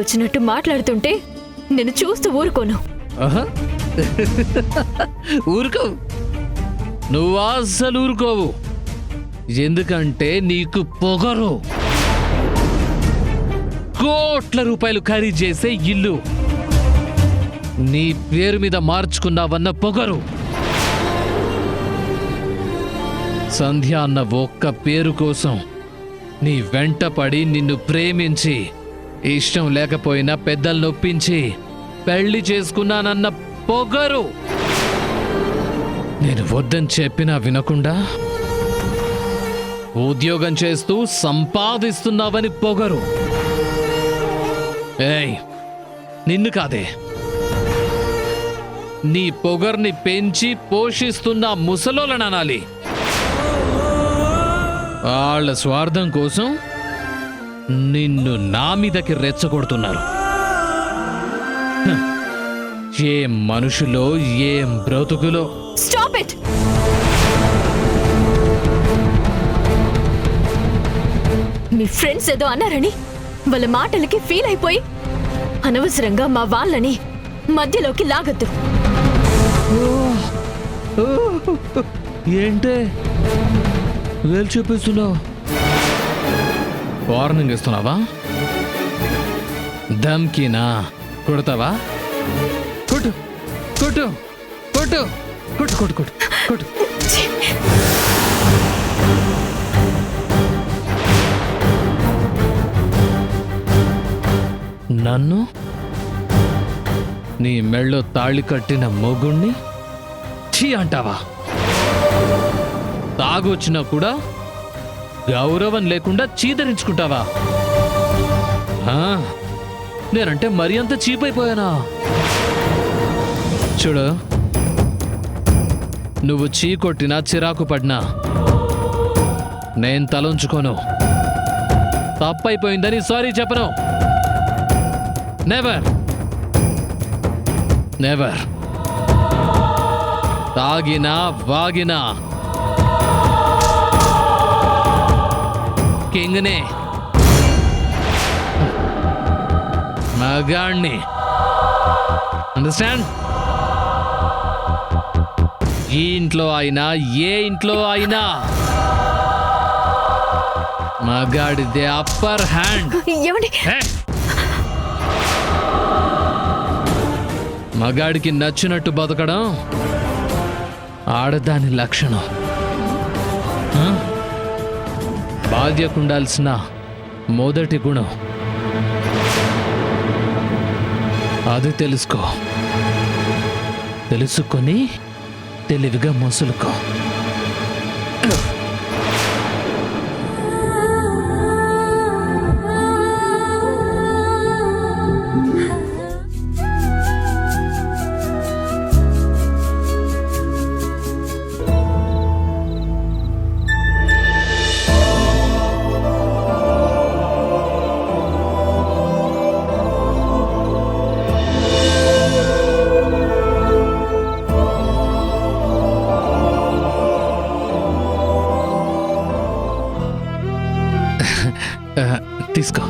వచ్చినట్టు మాట్లాడుతుంటే నేను చూస్తూ ఊరుకోను. ఊరుకోవు, నువ్వు అస్సలు ఊరుకోవు. ఎందుకంటే నీకు పొగరు. కోట్ల రూపాయలు ఖరీదు చేసే ఇల్లు నీ పేరు మీద మార్చుకున్నావన్న పొగరు. సంధ్య అన్న ఒక్క పేరు కోసం నీ వెంట పడి నిన్ను ప్రేమించి ఇష్టం లేకపోయినా పెద్దలు నొప్పించి పెళ్లి చేసుకున్నానన్న పొగరు. నేను వద్దని చెప్పినా వినకుండా ఉద్యోగం చేస్తూ సంపాదిస్తున్నావని పొగరు. ఏయ్, నిన్ను కాదే, నీ పొగర్ని పెంచి పోషిస్తున్న ముసలోళ్ళని అనాలి. వాళ్ళ స్వార్థం కోసం నిన్ను నా మీదకి రెచ్చగొడుతున్నారు. ఏం మనుషులో, ఏం బ్రతుకులో. Stop it. మీ ఫ్రెండ్స్ ఏదో అన్నారని వాళ్ళ మాటలకి ఫీల్ అయిపోయి అనవసరంగా మా వాళ్ళని మధ్యలోకి లాగద్దు. ఏంటే వేలు చూపిస్తున్నావు? వార్నింగ్ ఇస్తున్నావా? ధమ్కీనా? కొడతావా? కొట్టు కొట్టు కొట్టు కొట్టు కొట్టు కొట్టు కొట్టు. నన్ను, నీ మెళ్ళో తాళి కట్టిన మొగుణ్ణి ఛీ అంటావా? తాగొచ్చినా కూడా గౌరవం లేకుండా చీదరించుకుంటావా? నేనంటే మరీ అంత చీప్ అయిపోయానా? చూడు, నువ్వు చీ కొట్టినా చిరాకు పడినా నేను తలంచుకోను. తప్పైపోయిందని సారీ చెప్పను. Never never. తాగినా వాగినా కింగ్నే, మగాణ్ణి. అండర్స్టాండ్? ఈ ఇంట్లో అయినా ఏ ఇంట్లో అయినా మగాడిదే అప్పర్ హ్యాండ్. ఏమండి? మగాడికి నచ్చినట్టు బతకడం ఆడదాని లక్షణం. బాధ్యకుండాల్సిన మొదటి గుణం అది తెలుసుకో. తెలుసుకొని తెలివిగా మసులుకో. తీసుకో.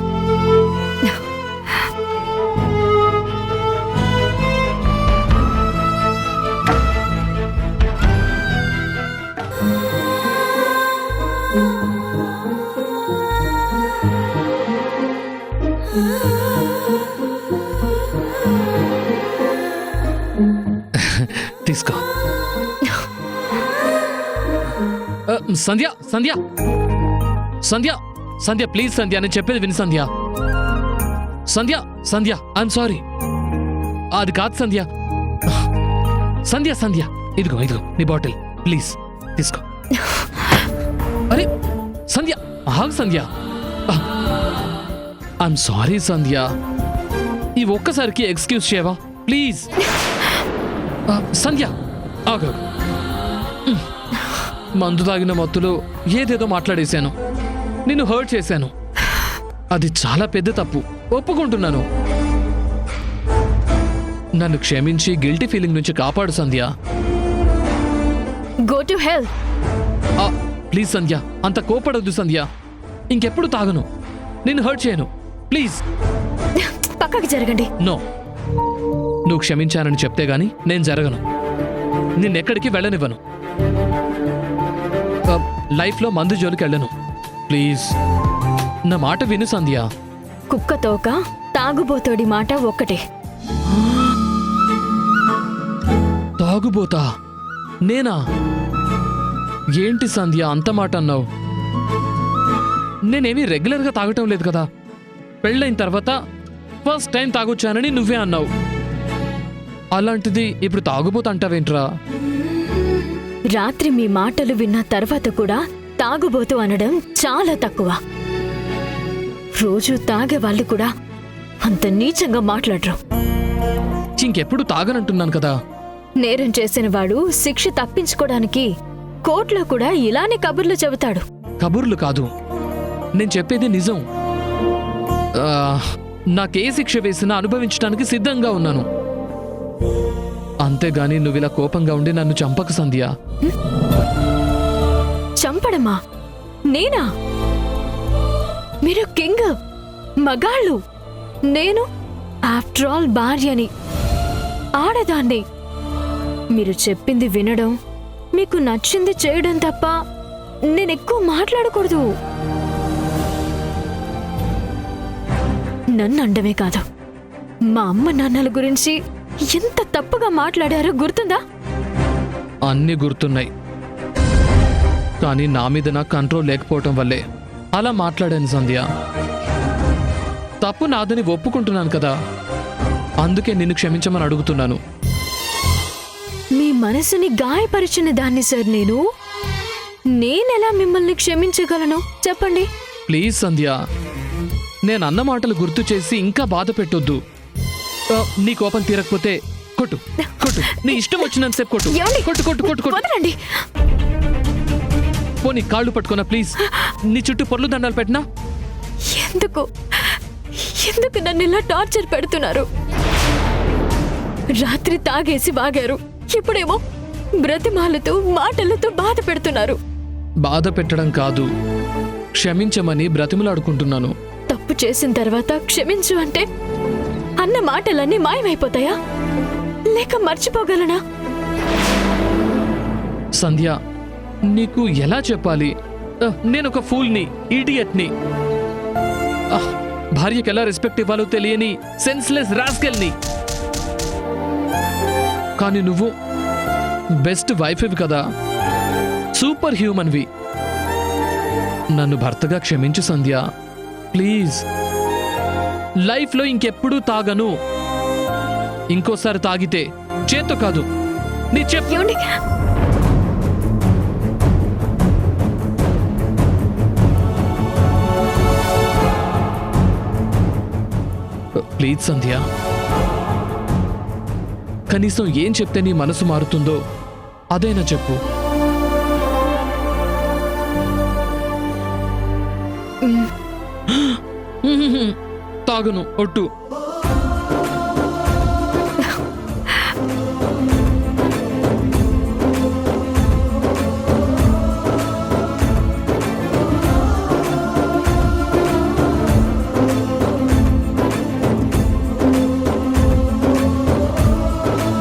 తీసుకో. సంధ్య సంధ్య సంధ్య సంధ్య ప్లీజ్ సంధ్య, నేను చెప్పేది విని సంధ్య. సంధ్య సంధ్య ఐఎమ్ సారీ. అది కాదు సంధ్య. సంధ్య సంధ్య ఇదిగో ఇదిగో నీ బాటిల్, ప్లీజ్ తీసుకో. అరే సంధ్య ఆగు సంధ్య. ఐఎమ్ సారీ సంధ్య. ఈ ఒక్కసారికి ఎక్స్క్యూజ్ చేయవా ప్లీజ్? సంధ్య ఆగు. మందు తాగిన మత్తులో ఏదేదో మాట్లాడేశాను, నిన్ను హర్ట్ చేశాను. అది చాలా పెద్ద తప్పు, ఒప్పుకుంటున్నాను. నన్ను క్షమించి గిల్టీ ఫీలింగ్ నుంచి కాపాడు Sandhya. Go to hell. Please Sandhya, అంత కోపడొద్దు సంధ్య. ఇంకెప్పుడు తాగను, నిన్ను హర్ట్ చేయను ప్లీజ్. పక్కకి జరగండి. నో, నువ్వు క్షమించానని చెప్తే గాని నేను జరగను. నిన్నెక్కడికి వెళ్ళనివ్వను. లైఫ్లో మందు జోలికి వెళ్ళను. ప్లీజ్ నా మాట విను సంధ్య. కుక్కతోక తాగుబోతోడి మాట ఒక్కటే. తాగుబోతా? నేనా? ఏంటి సంధ్య అంత మాట అన్నావు? నేనేమీ రెగ్యులర్గా తాగటం లేదు కదా. పెళ్ళైన తర్వాత ఫస్ట్ టైం తాగొచ్చానని నువ్వే అన్నావు. అలాంటిది ఇప్పుడు తాగుబోతా అంటావేంట్రా? రాత్రి మీ మాటలు విన్న తర్వాత కూడా తాగుబోతు అనడం చాలా తక్కువ. రోజు తాగే వాళ్ళు కూడా అంత నీచంగా మాట్లాడరు. ఇంకెప్పుడు తాగనంటున్నాను కదా. నేరం చేసిన వాడు శిక్ష తప్పించుకోవడానికి కోర్టులో కూడా ఇలానే కబుర్లు చెబుతాడు. కబుర్లు కాదు, నేను చెప్పేది నిజం. నాకే శిక్ష వేసినా అనుభవించడానికి సిద్ధంగా ఉన్నాను. అంతేగాని నువ్విలా కోపంగా ఉండి నన్ను చంపకు సంధ్య. చంపడమా? నేనా? మీరు కింగ్, మగాళ్ళు. నేను ఆఫ్టర్ ఆల్ భార్యని, ఆడదాన్ని. మీరు చెప్పింది వినడం, మీకు నచ్చింది చేయడం తప్ప నేనెక్కువ మాట్లాడకూడదు. నన్ను అండమే కాదు, మా అమ్మ నాన్నల గురించి ఎంత తప్పుగా మాట్లాడారో గుర్తుందా? అన్నీ గుర్తున్నాయి, కానీ నా మీద నాకు కంట్రోల్ లేకపోవటం వల్లే అలా మాట్లాడాను సంధ్య. తప్పు నాదని ఒప్పుకుంటున్నాను కదా, అందుకే నిన్ను క్షమించమని అడుగుతున్నాను. మీ మనసుని గాయపరిచిన దాన్ని సార్ నేనెలా మిమ్మల్ని క్షమించగలను చెప్పండి? ప్లీజ్ సంధ్య, నేను అన్న మాటలు గుర్తు చేసి ఇంకా బాధ పెట్టొద్దు. నీ కోపం తీరకపోతే కొట్టు కొట్టు, నీ ఇష్టం వచ్చినంతసేపు కొట్టు. ఏమండి? కొట్టు కొట్టు కొట్టు కొట్టు. వదలండి. పోనీ కాళ్ళు పట్టుకున్నా ప్లీజ్. నీ చుట్టూ పొర్లు దండాలు పెట్టినా? ఎందుకు ఎందుకు నన్ను ఇలా టార్చర్ పెడుతున్నారు? రాత్రి తాగేసి వాగారు, ఇప్పుడేమో బ్రతిమాలతో మాటలతో బాధ పెడుతున్నారు. బాధ పెట్టడం కాదు, క్షమించమని బ్రతిమలాడుకుంటున్నాను. తప్పు చేసిన తర్వాత క్షమించు అంటే అన్న మాటలన్నీ మాయమైపోతాయా, లేక మర్చిపోగలనా? సంధ్య, నీకు ఎలా చెప్పాలి? నేనొక ఫూల్ని, ఈడియట్ని, భార్యకి ఎలా రెస్పెక్ట్ ఇవ్వాలో తెలియని సెన్స్లెస్ రాస్కెల్ని. కానీ నువ్వు బెస్ట్ వైఫ్వి కదా, సూపర్ హ్యూమన్వి. నన్ను భర్తగా క్షమించు సంధ్య, ప్లీజ్. లైఫ్లో ఇంకెప్పుడూ తాగను. ఇంకోసారి తాగితే చేత్తో కాదు, నీ చెప్పు. ఏమండి? ప్లీజ్ సంధ్య, కనీసం ఏం చెప్తే నీ మనసు మారుతుందో అదైనా చెప్పు. తాగను ఒట్టు.